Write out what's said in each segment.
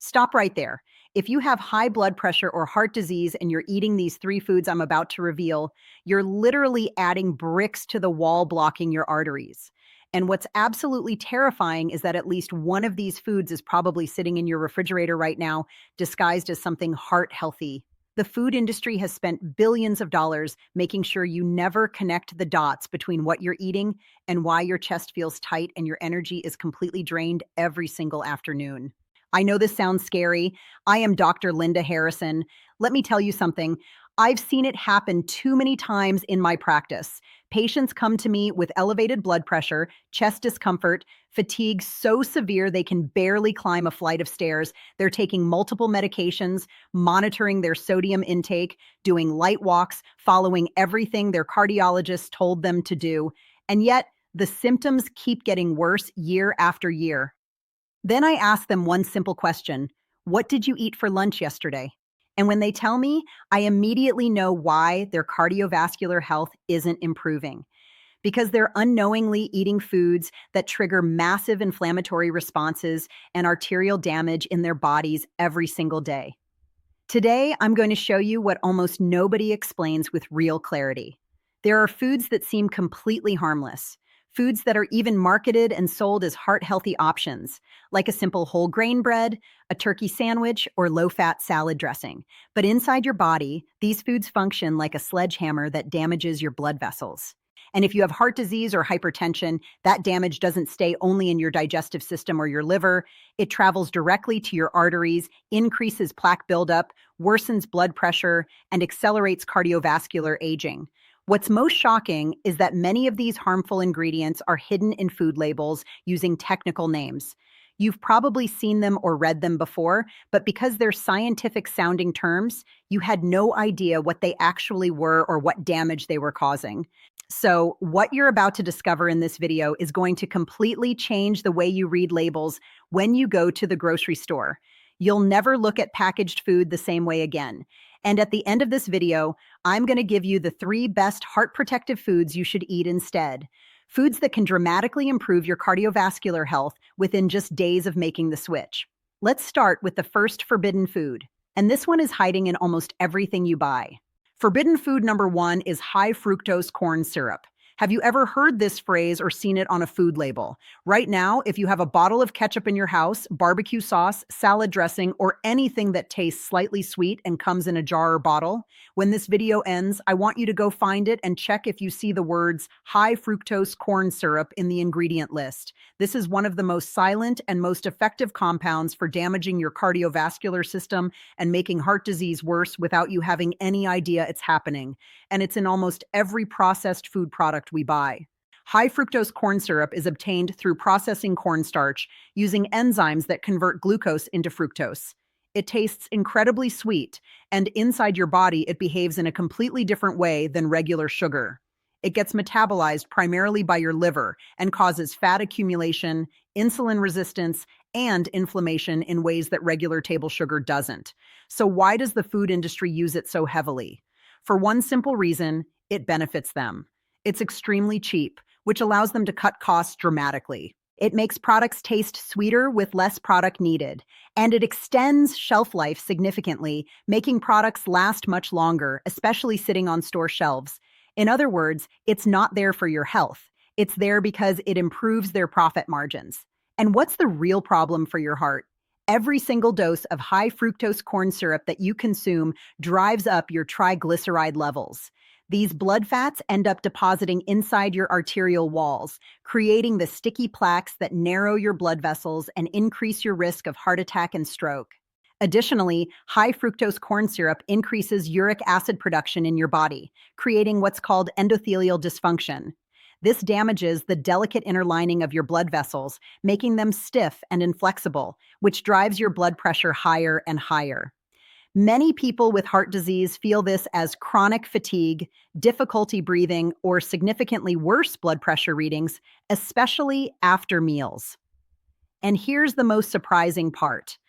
Stop right there. If you have high blood pressure or heart disease and you're eating these three foods I'm about to reveal, you're literally adding bricks to the wall blocking your arteries. And what's absolutely terrifying is that at least one of these foods is probably sitting in your refrigerator right now, disguised as something heart healthy. The food industry has spent billions of dollars making sure you never connect the dots between what you're eating and why your chest feels tight and your energy is completely drained every single afternoon. I know this sounds scary. I am Dr. Linda Harrison. Let me tell you something. I've seen it happen too many times in my practice. Patients come to me with elevated blood pressure, chest discomfort, fatigue so severe they can barely climb a flight of stairs. They're taking multiple medications, monitoring their sodium intake, doing light walks, following everything their cardiologist told them to do. And yet, the symptoms keep getting worse year after year. Then I ask them one simple question: what did you eat for lunch yesterday? And when they tell me, I immediately know why their cardiovascular health isn't improving. Because they're unknowingly eating foods that trigger massive inflammatory responses and arterial damage in their bodies every single day. Today, I'm going to show you what almost nobody explains with real clarity. There are foods that seem completely harmless, foods that are even marketed and sold as heart-healthy options, like a simple whole grain bread, a turkey sandwich, or low-fat salad dressing. But inside your body, these foods function like a sledgehammer that damages your blood vessels. And if you have heart disease or hypertension, that damage doesn't stay only in your digestive system or your liver. It travels directly to your arteries, increases plaque buildup, worsens blood pressure, and accelerates cardiovascular aging. What's most shocking is that many of these harmful ingredients are hidden in food labels using technical names. You've probably seen them or read them before, but because they're scientific sounding terms, you had no idea what they actually were or what damage they were causing. So, what you're about to discover in this video is going to completely change the way you read labels when you go to the grocery store. You'll never look at packaged food the same way again. And at the end of this video, I'm going to give you the 3 best heart protective foods you should eat instead. Foods that can dramatically improve your cardiovascular health within just days of making the switch. Let's start with the first forbidden food. And this one is hiding in almost everything you buy. Forbidden food number 1 is high fructose corn syrup. Have you ever heard this phrase or seen it on a food label? Right now, if you have a bottle of ketchup in your house, barbecue sauce, salad dressing, or anything that tastes slightly sweet and comes in a jar or bottle, when this video ends, I want you to go find it and check if you see the words high fructose corn syrup in the ingredient list. This is one of the most silent and most effective compounds for damaging your cardiovascular system and making heart disease worse without you having any idea it's happening. And it's in almost every processed food product we buy. High fructose corn syrup is obtained through processing cornstarch using enzymes that convert glucose into fructose. It tastes incredibly sweet, and inside your body it behaves in a completely different way than regular sugar. It gets metabolized primarily by your liver and causes fat accumulation, insulin resistance, and inflammation in ways that regular table sugar doesn't. So why does the food industry use it so heavily? For one simple reason: it benefits them. It's extremely cheap, which allows them to cut costs dramatically. It makes products taste sweeter with less product needed, and it extends shelf life significantly, making products last much longer, especially sitting on store shelves. In other words, it's not there for your health. It's there because it improves their profit margins. And what's the real problem for your heart? Every single dose of high fructose corn syrup that you consume drives up your triglyceride levels. These blood fats end up depositing inside your arterial walls, creating the sticky plaques that narrow your blood vessels and increase your risk of heart attack and stroke. Additionally, high fructose corn syrup increases uric acid production in your body, creating what's called endothelial dysfunction. This damages the delicate inner lining of your blood vessels, making them stiff and inflexible, which drives your blood pressure higher and higher. Many people with heart disease feel this as chronic fatigue, difficulty breathing, or significantly worse blood pressure readings, especially after meals. And here's the most surprising part.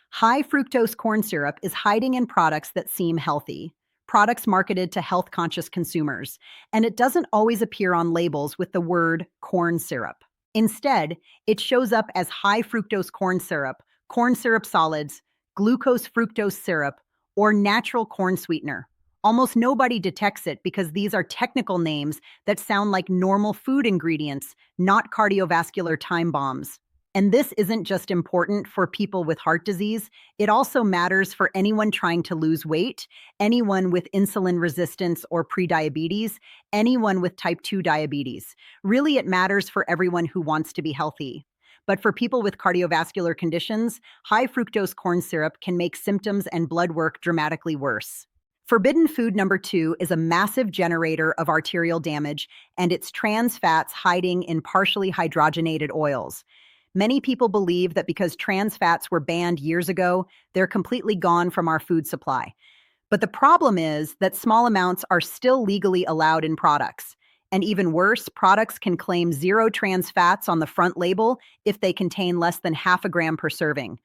High fructose corn syrup is hiding in products that seem healthy, products marketed to health-conscious consumers, and it doesn't always appear on labels with the word corn syrup. Instead, it shows up as high fructose corn syrup solids, glucose fructose syrup, or natural corn sweetener. Almost nobody detects it because these are technical names that sound like normal food ingredients, not cardiovascular time bombs. And this isn't just important for people with heart disease, it also matters for anyone trying to lose weight, anyone with insulin resistance or prediabetes, anyone with type 2 diabetes. Really, it matters for everyone who wants to be healthy. But for people with cardiovascular conditions, high fructose corn syrup can make symptoms and blood work dramatically worse. Forbidden food number 2 is a massive generator of arterial damage, and it's trans fats hiding in partially hydrogenated oils. Many people believe that because trans fats were banned years ago, they're completely gone from our food supply. But the problem is that small amounts are still legally allowed in products. And even worse, products can claim zero trans fats on the front label if they contain less than half a gram per serving.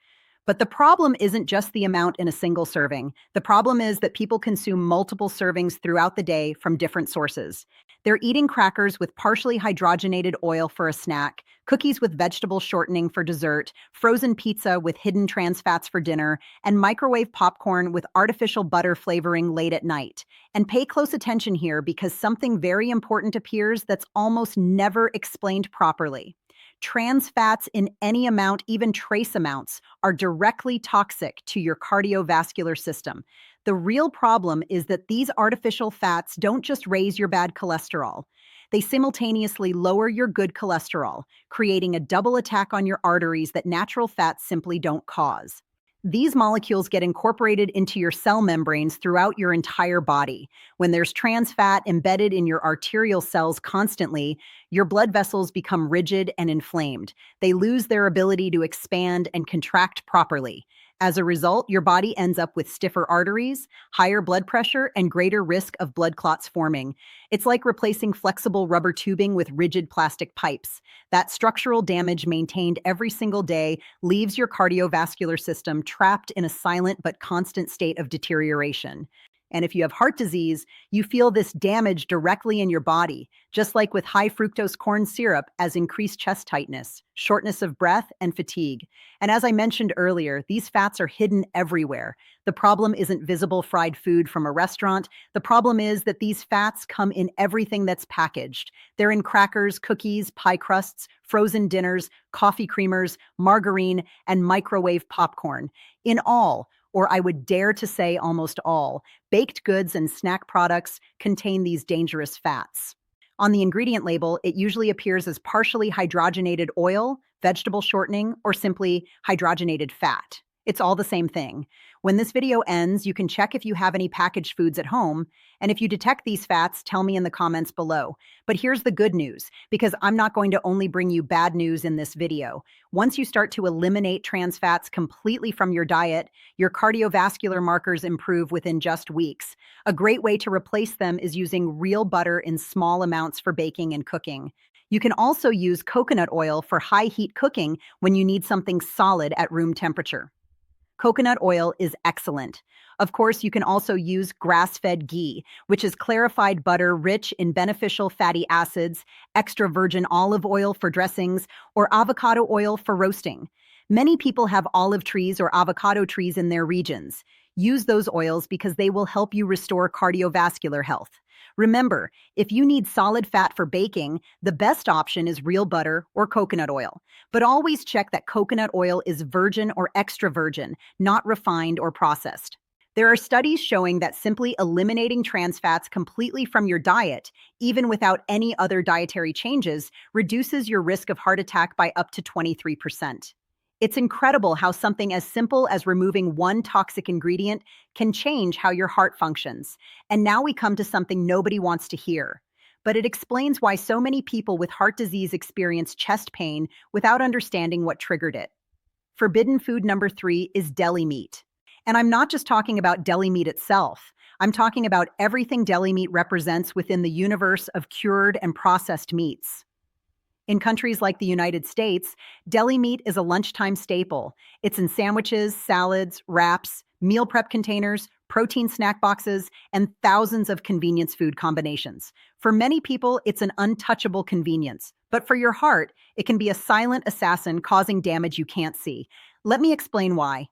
But the problem isn't just the amount in a single serving. The problem is that people consume multiple servings throughout the day from different sources. They're eating crackers with partially hydrogenated oil for a snack, cookies with vegetable shortening for dessert, frozen pizza with hidden trans fats for dinner, and microwave popcorn with artificial butter flavoring late at night. And pay close attention here because something very important appears that's almost never explained properly. Trans fats in any amount, even trace amounts, are directly toxic to your cardiovascular system. The real problem is that these artificial fats don't just raise your bad cholesterol. They simultaneously lower your good cholesterol, creating a double attack on your arteries that natural fats simply don't cause. These molecules get incorporated into your cell membranes throughout your entire body. When there's trans fat embedded in your arterial cells constantly, your blood vessels become rigid and inflamed. They lose their ability to expand and contract properly. As a result, your body ends up with stiffer arteries, higher blood pressure, and greater risk of blood clots forming. It's like replacing flexible rubber tubing with rigid plastic pipes. That structural damage maintained every single day leaves your cardiovascular system trapped in a silent but constant state of deterioration. And if you have heart disease, you feel this damage directly in your body, just like with high fructose corn syrup, as increased chest tightness, shortness of breath, and fatigue. And as I mentioned earlier, these fats are hidden everywhere. The problem isn't visible fried food from a restaurant. The problem is that these fats come in everything that's packaged. They're in crackers, cookies, pie crusts, frozen dinners, coffee creamers, margarine, and microwave popcorn. In all, or I would dare to say almost all, baked goods and snack products contain these dangerous fats. On the ingredient label, it usually appears as partially hydrogenated oil, vegetable shortening, or simply hydrogenated fat. It's all the same thing. When this video ends, you can check if you have any packaged foods at home, and if you detect these fats, tell me in the comments below. But here's the good news, because I'm not going to only bring you bad news in this video. Once you start to eliminate trans fats completely from your diet, your cardiovascular markers improve within just weeks. A great way to replace them is using real butter in small amounts for baking and cooking. You can also use coconut oil for high heat cooking when you need something solid at room temperature. Coconut oil is excellent. Of course, you can also use grass-fed ghee, which is clarified butter rich in beneficial fatty acids, extra virgin olive oil for dressings, or avocado oil for roasting. Many people have olive trees or avocado trees in their regions. Use those oils because they will help you restore cardiovascular health. Remember, if you need solid fat for baking, the best option is real butter or coconut oil. But always check that coconut oil is virgin or extra virgin, not refined or processed. There are studies showing that simply eliminating trans fats completely from your diet, even without any other dietary changes, reduces your risk of heart attack by up to 23%. It's incredible how something as simple as removing one toxic ingredient can change how your heart functions. And now we come to something nobody wants to hear. But it explains why so many people with heart disease experience chest pain without understanding what triggered it. Forbidden food number 3 is deli meat. And I'm not just talking about deli meat itself. I'm talking about everything deli meat represents within the universe of cured and processed meats. In countries like the United States, deli meat is a lunchtime staple. It's in sandwiches, salads, wraps, meal prep containers, protein snack boxes, and thousands of convenience food combinations. For many people, it's an untouchable convenience. But for your heart, it can be a silent assassin causing damage you can't see. Let me explain why.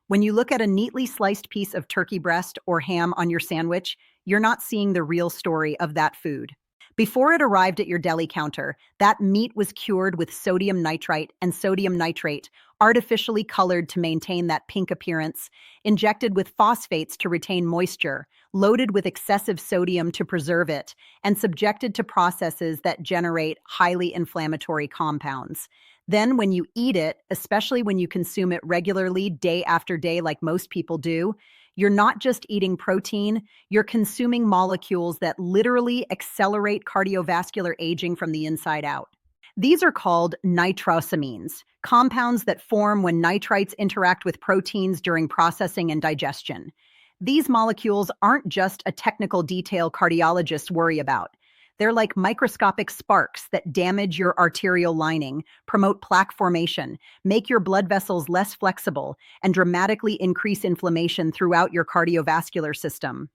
When you look at a neatly sliced piece of turkey breast or ham on your sandwich, you're not seeing the real story of that food. Before it arrived at your deli counter, that meat was cured with sodium nitrite and sodium nitrate, artificially colored to maintain that pink appearance, injected with phosphates to retain moisture, loaded with excessive sodium to preserve it, and subjected to processes that generate highly inflammatory compounds. Then, when you eat it, especially when you consume it regularly, day after day, like most people do, you're not just eating protein, you're consuming molecules that literally accelerate cardiovascular aging from the inside out. These are called nitrosamines, compounds that form when nitrites interact with proteins during processing and digestion. These molecules aren't just a technical detail cardiologists worry about. They're like microscopic sparks that damage your arterial lining, promote plaque formation, make your blood vessels less flexible, and dramatically increase inflammation throughout your cardiovascular system.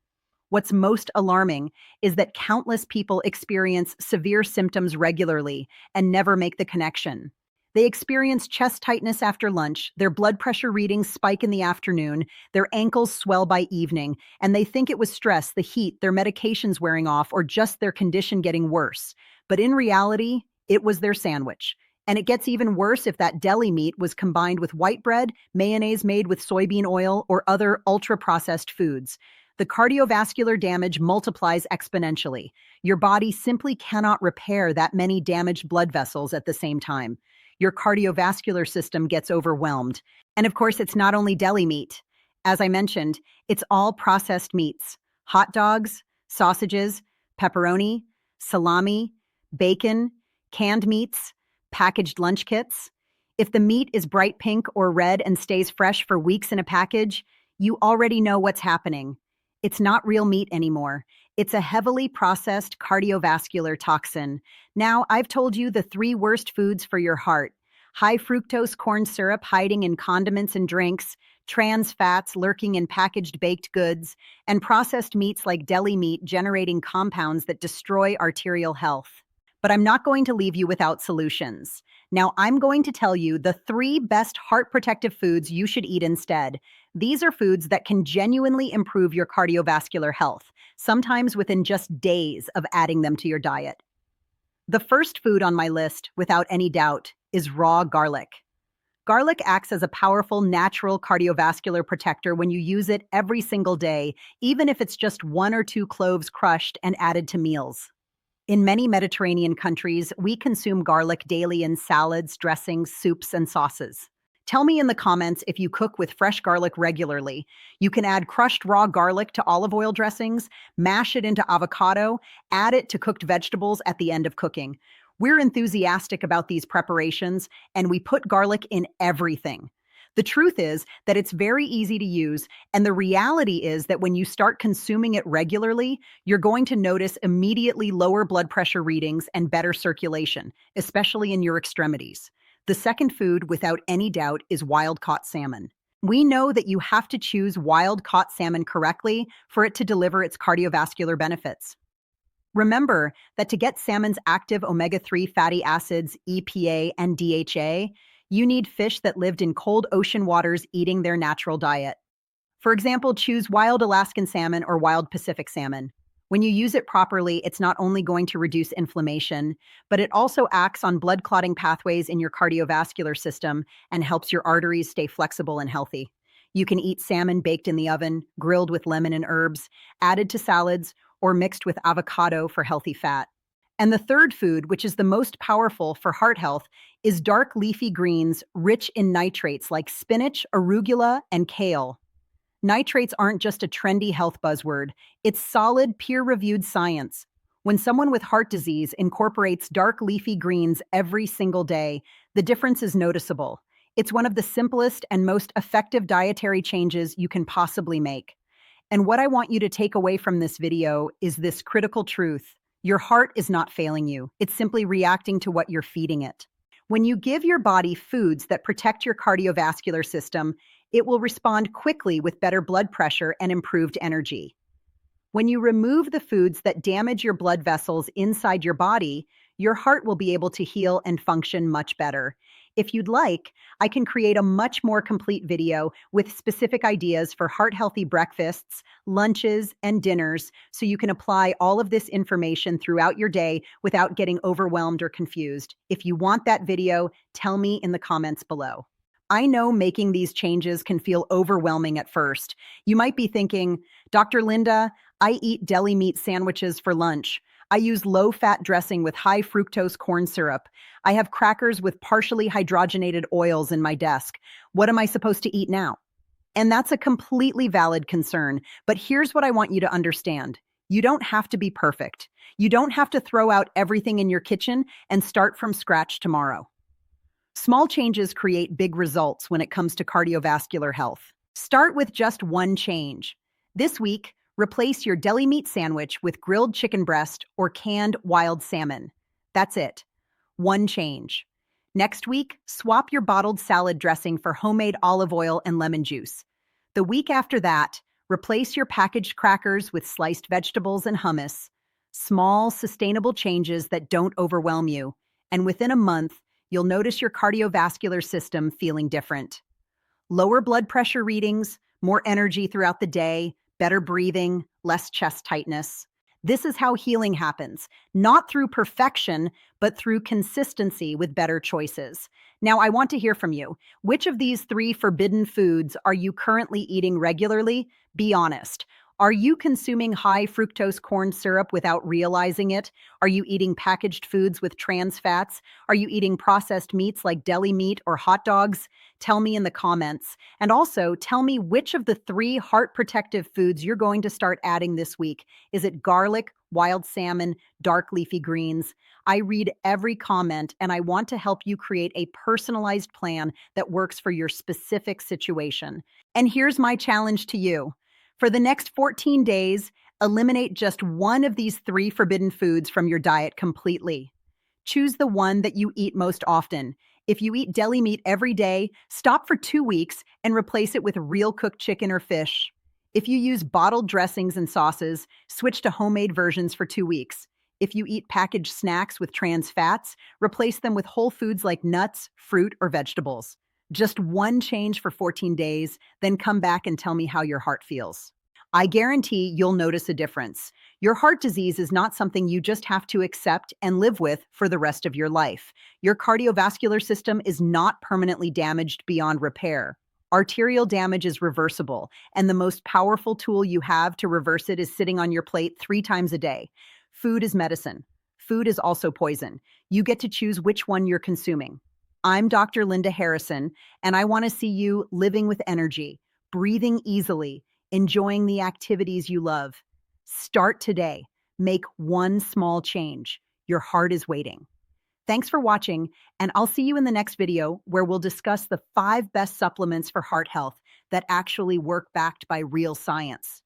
What's most alarming is that countless people experience severe symptoms regularly and never make the connection. They experience chest tightness after lunch, their blood pressure readings spike in the afternoon, their ankles swell by evening, and they think it was stress, the heat, their medications wearing off, or just their condition getting worse. But in reality, it was their sandwich. And it gets even worse if that deli meat was combined with white bread, mayonnaise made with soybean oil, or other ultra-processed foods. The cardiovascular damage multiplies exponentially. Your body simply cannot repair that many damaged blood vessels at the same time. Your cardiovascular system gets overwhelmed. And of course, it's not only deli meat. As I mentioned, it's all processed meats: hot dogs, sausages, pepperoni, salami, bacon, canned meats, packaged lunch kits. If the meat is bright pink or red and stays fresh for weeks in a package, you already know what's happening. It's not real meat anymore. It's a heavily processed cardiovascular toxin. Now, I've told you the 3 worst foods for your heart: high fructose corn syrup hiding in condiments and drinks, trans fats lurking in packaged baked goods, and processed meats like deli meat generating compounds that destroy arterial health. But I'm not going to leave you without solutions. Now, I'm going to tell you the 3 best heart protective foods you should eat instead. These are foods that can genuinely improve your cardiovascular health, sometimes within just days of adding them to your diet. The first food on my list, without any doubt, is raw garlic. Garlic acts as a powerful natural cardiovascular protector when you use it every single day, even if it's just 1 or 2 cloves crushed and added to meals. In many Mediterranean countries, we consume garlic daily in salads, dressings, soups, and sauces. Tell me in the comments if you cook with fresh garlic regularly. You can add crushed raw garlic to olive oil dressings, mash it into avocado, add it to cooked vegetables at the end of cooking. We're enthusiastic about these preparations, and we put garlic in everything. The truth is that it's very easy to use, and the reality is that when you start consuming it regularly, you're going to notice immediately lower blood pressure readings and better circulation, especially in your extremities. The second food, without any doubt, is wild-caught salmon. We know that you have to choose wild-caught salmon correctly for it to deliver its cardiovascular benefits. Remember that to get salmon's active omega-3 fatty acids, EPA, and DHA, you need fish that lived in cold ocean waters eating their natural diet. For example, choose wild Alaskan salmon or wild Pacific salmon. When you use it properly, it's not only going to reduce inflammation, but it also acts on blood clotting pathways in your cardiovascular system and helps your arteries stay flexible and healthy. You can eat salmon baked in the oven, grilled with lemon and herbs, added to salads, or mixed with avocado for healthy fat. And the third food, which is the most powerful for heart health, is dark leafy greens rich in nitrates like spinach, arugula, and kale. Nitrates aren't just a trendy health buzzword. It's solid, peer-reviewed science. When someone with heart disease incorporates dark leafy greens every single day, the difference is noticeable. It's one of the simplest and most effective dietary changes you can possibly make. And what I want you to take away from this video is this critical truth. Your heart is not failing you. It's simply reacting to what you're feeding it. When you give your body foods that protect your cardiovascular system, it will respond quickly with better blood pressure and improved energy. When you remove the foods that damage your blood vessels inside your body, your heart will be able to heal and function much better. If you'd like, I can create a much more complete video with specific ideas for heart-healthy breakfasts, lunches, and dinners so you can apply all of this information throughout your day without getting overwhelmed or confused. If you want that video, tell me in the comments below. I know making these changes can feel overwhelming at first. You might be thinking, Dr. Linda, I eat deli meat sandwiches for lunch. I use low-fat dressing with high fructose corn syrup. I have crackers with partially hydrogenated oils in my desk. What am I supposed to eat now? And that's a completely valid concern. But here's what I want you to understand. You don't have to be perfect. You don't have to throw out everything in your kitchen and start from scratch tomorrow. Small changes create big results when it comes to cardiovascular health. Start with just one change. This week, replace your deli meat sandwich with grilled chicken breast or canned wild salmon. That's it. One change. Next week, swap your bottled salad dressing for homemade olive oil and lemon juice. The week after that, replace your packaged crackers with sliced vegetables and hummus. Small, sustainable changes that don't overwhelm you. And within a month, you'll notice your cardiovascular system feeling different. Lower blood pressure readings, more energy throughout the day, better breathing, less chest tightness. This is how healing happens, not through perfection, but through consistency with better choices. Now, I want to hear from you. Which of these 3 forbidden foods are you currently eating regularly? Be honest. Are you consuming high fructose corn syrup without realizing it? Are you eating packaged foods with trans fats? Are you eating processed meats like deli meat or hot dogs? Tell me in the comments. And also, tell me which of the 3 heart protective foods you're going to start adding this week. Is it garlic, wild salmon, dark leafy greens? I read every comment and I want to help you create a personalized plan that works for your specific situation. And here's my challenge to you. For the next 14 days, eliminate just one of these 3 forbidden foods from your diet completely. Choose the one that you eat most often. If you eat deli meat every day, stop for 2 weeks and replace it with real cooked chicken or fish. If you use bottled dressings and sauces, switch to homemade versions for 2 weeks. If you eat packaged snacks with trans fats, replace them with whole foods like nuts, fruit, or vegetables. Just one change for 14 days, then come back and tell me how your heart feels. I guarantee you'll notice a difference. Your heart disease is not something you just have to accept and live with for the rest of your life. Your cardiovascular system is not permanently damaged beyond repair. Arterial damage is reversible, and the most powerful tool you have to reverse it is sitting on your plate 3 times a day. Food is medicine. Food is also poison. You get to choose which one you're consuming. I'm Dr. Linda Harrison, and I want to see you living with energy, breathing easily, enjoying the activities you love. Start today. Make one small change. Your heart is waiting. Thanks for watching, and I'll see you in the next video where we'll discuss the 5 best supplements for heart health that actually work backed by real science.